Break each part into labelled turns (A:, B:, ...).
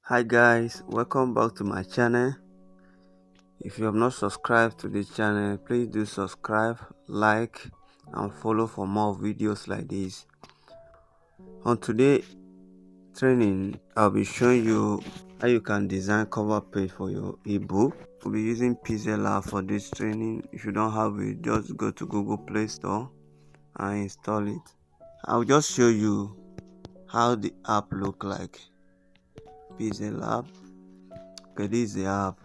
A: Hi guys, welcome back to my channel. If you have not subscribed to this channel, please do subscribe, like and follow for more videos like this. On today's training, I'll be showing you how you can design cover page for your ebook. We'll be using PixelLab for this training. If you don't have it, just go to Google Play Store and install it. I'll just show you how the app look like. PixelLab. Okay, this is the app.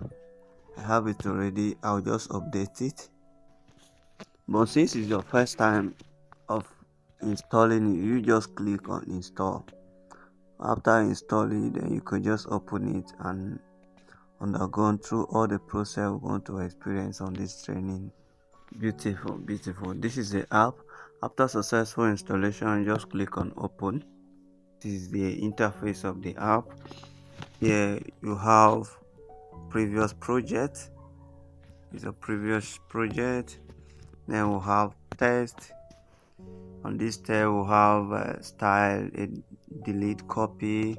A: I have it already. I'll just update it. But since it's your first time of installing it, you just click on install. After installing it, then you can just open it and undergo through all the process we're going to experience on this training. Beautiful. This is the app. After successful installation, just click on open. This is the interface of the app. Here you have previous project. It's a previous project. Then we'll have test. On this tab we'll have style, delete, copy,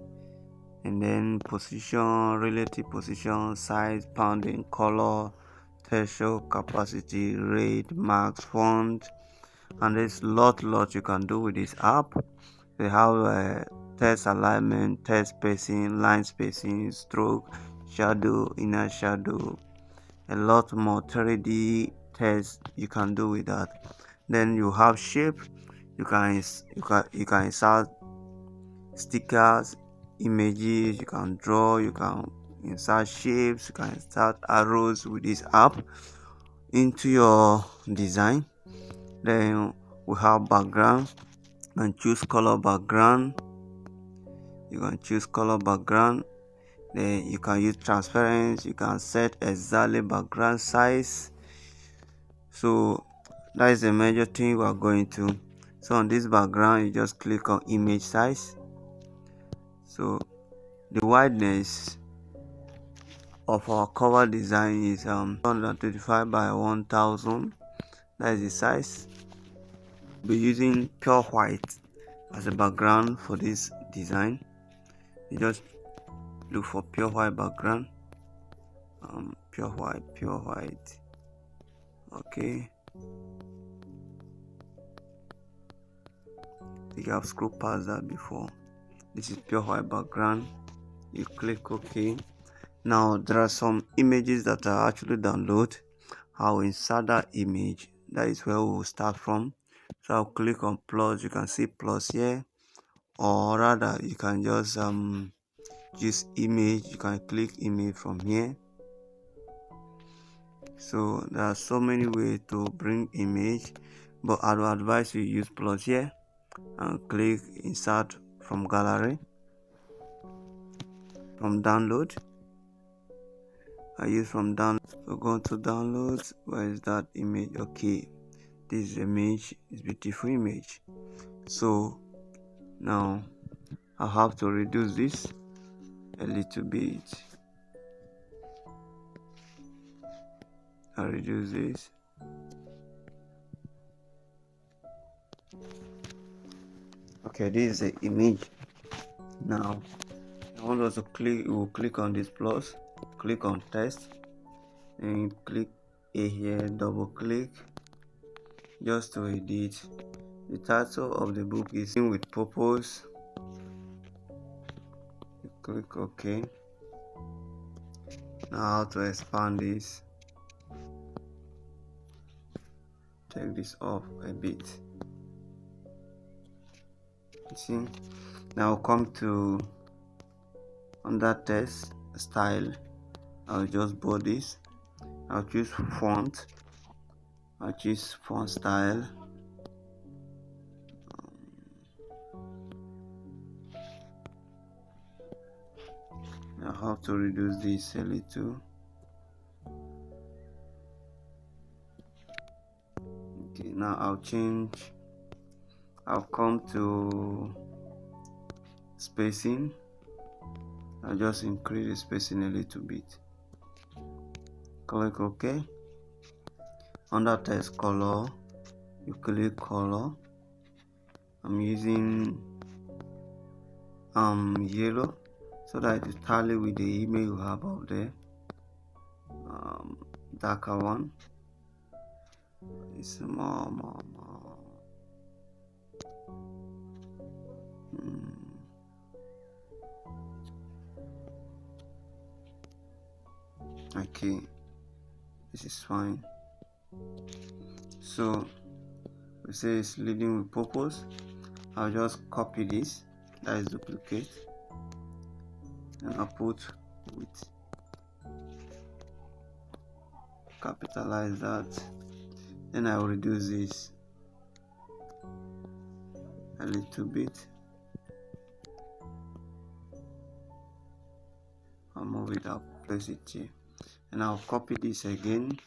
A: and then position, relative position, size, pounding, color, threshold, capacity, rate, marks, font, and there's lot you can do with this app. They have text alignment, text spacing, line spacing, stroke, shadow, inner shadow, a lot more 3D text you can do with that. Then you have shape. You can insert stickers, images, you can draw, you can insert shapes, you can insert arrows with this app into your design. Then we have background. You can choose color background. Then you can use transparency. You can set exactly background size. So that is the major thing we are going to. So on this background, you just click on image size. So the wideness of our cover design is 125 by 1000. That is the size. We're using pure white as a background for this design. You just look for pure white background. Pure white. Okay. You have scrolled past that before. This is pure white background. You click OK. Now there are some images that are actually download. I'll insert that image. That is where we will start from. So I'll click on plus. You can see plus here, or rather you can just use image. You can click image from here. So there are so many ways to bring image, but I would advise you use plus here and click insert from gallery, from download. I use from download. So go to downloads. Where is that image? Okay, this image is beautiful image. So now I have to reduce this a little bit. I reduce this. Okay, this is the image. Now I want us to click. We will click on this plus. Click on text and click here. Double click just to edit. The title of the book is In with Purpose. You click OK. Now how to expand this. Take this off a bit. You see, now come to under text style. I'll just bold this. I'll choose font. I'll choose font style. I have to reduce this a little. Okay, now I'll come to spacing. I'll just increase the spacing a little bit. Click OK. Under text color, you click color. I'm using yellow. so that it tally with the email you have out there. Darker one. It's more. Okay, this is fine. So we say it's leading with purpose. I'll just copy this, that is duplicate, and I'll put with, capitalize that. Then I will reduce this a little bit. I'll move it up, place it here, and I'll copy this again.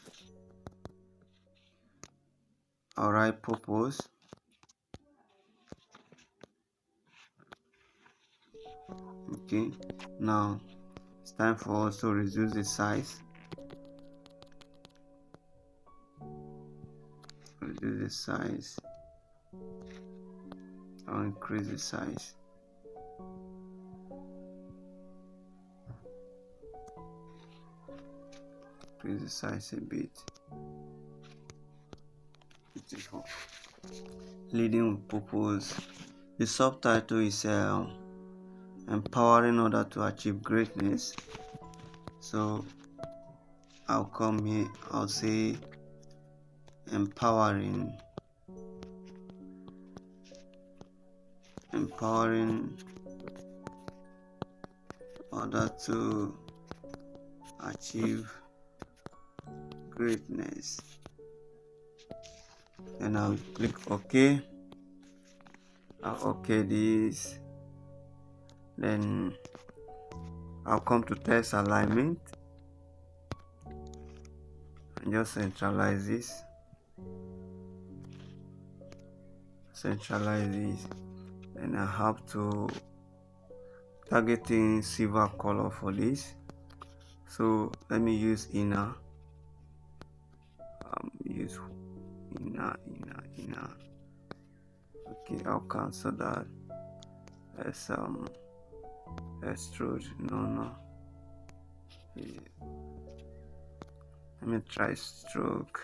A: I'll write purpose. Okay, now it's time for us to reduce the size. Reduce the size. I'll increase the size. Increase the size a bit. Beautiful. Leading with purpose. The subtitle is empowering others to achieve greatness. So I'll come here, I'll say empowering others to achieve greatness. And I'll click OK. I'll OK this. Then I'll come to test alignment and just centralize this. And I have to targeting silver color for this. So let me use inner. Use inner. Okay, I'll cancel that. As extrude. No. Yeah. Let me try stroke.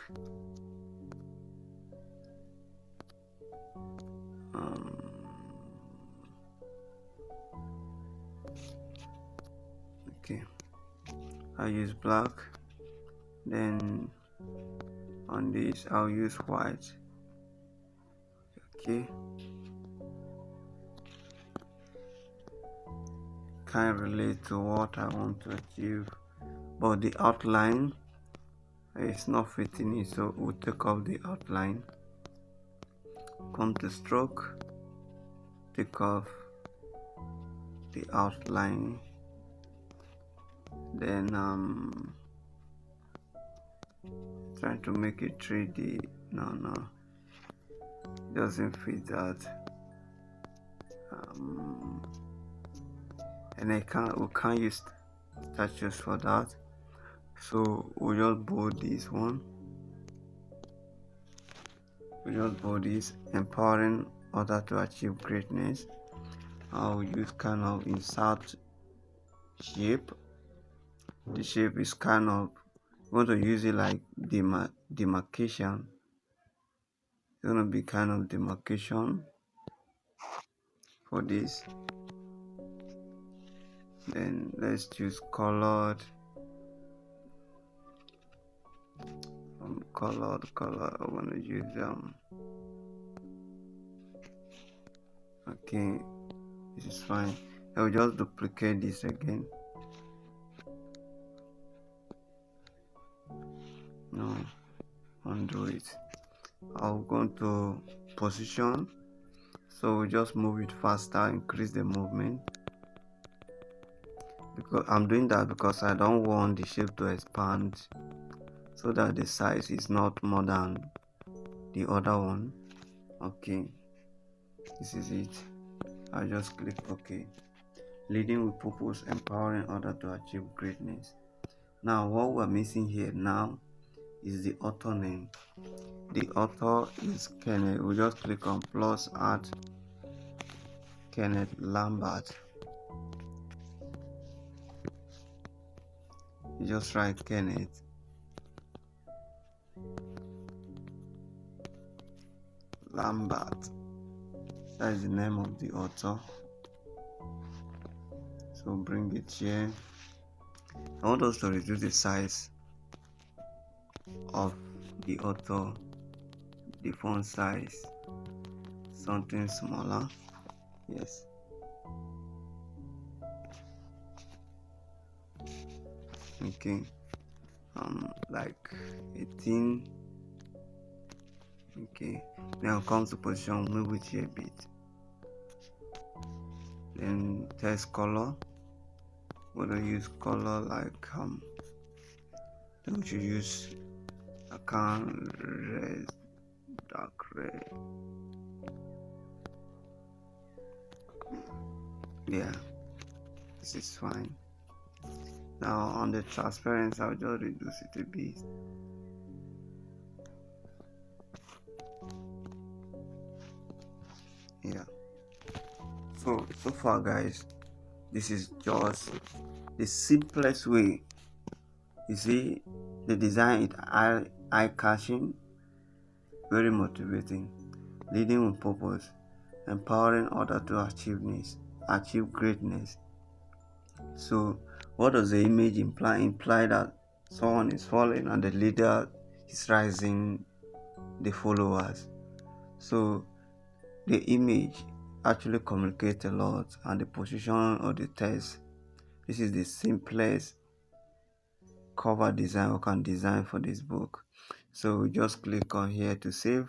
A: Okay, I'll use black. Then on this I'll use white. Okay, can't relate to what I want to achieve, but the outline is not fitting it, so we'll take off the outline. Come to stroke, take off the outline. Then trying to make it 3D. No, doesn't fit that. And we can't use statues for that, so we'll just bold this one. We just bold this, empowering others to achieve greatness. I'll use kind of insert shape. The shape is kind of, you want to use it like demarcation. It's going to be kind of demarcation for this. Then let's choose colored. Color. I want to use okay, this is fine. I will just duplicate this again. No, undo it. I'll go to position, so we just move it faster, increase the movement, because I'm doing that because I don't want the shape to expand, so that the size is not more than the other one. Okay, this is it. I'll just click OK. Leading with purpose, empowering others to achieve greatness. Now what we're missing here now is the author name. The author is Kenneth. We just click on plus, add Kenneth Lambert. You just write Kenneth Lambert. That is the name of the author. So bring it here. I want us to reduce the size of the author, the font size, something smaller. Yes. Okay. Like 18. Okay. Now comes to position, move it here a bit. Then text color. We're gonna use color like then we should use account red, dark red. Yeah, this is fine. Now on the transparency, I'll just reduce it a bit. Yeah. So far, guys, this is just the simplest way. You see, the design is eye-catching, very motivating, leading with purpose, empowering others to achieve greatness. So what does the image imply? Imply that someone is falling and the leader is rising the followers. So the image actually communicates a lot, and the position of the text. This is the simplest cover design we can design for this book. So we just click on here to save.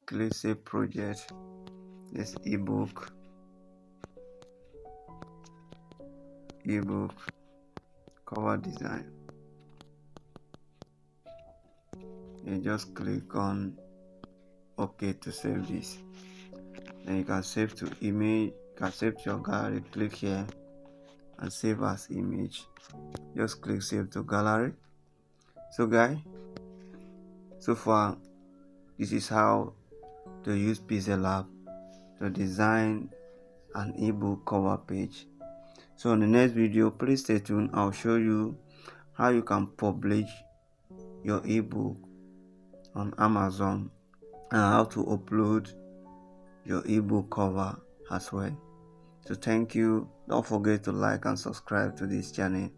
A: Click save project. This ebook cover design. You just click on OK to save this. Then you can save to image, you can save to your gallery. Click here and save as image. Just click save to gallery. So guys, so far this is how to use PixelLab to design an ebook cover page. So in the next video, please stay tuned. I'll show you how you can publish your ebook on Amazon and how to upload your ebook cover as well. So thank you. Don't forget to like and subscribe to this channel.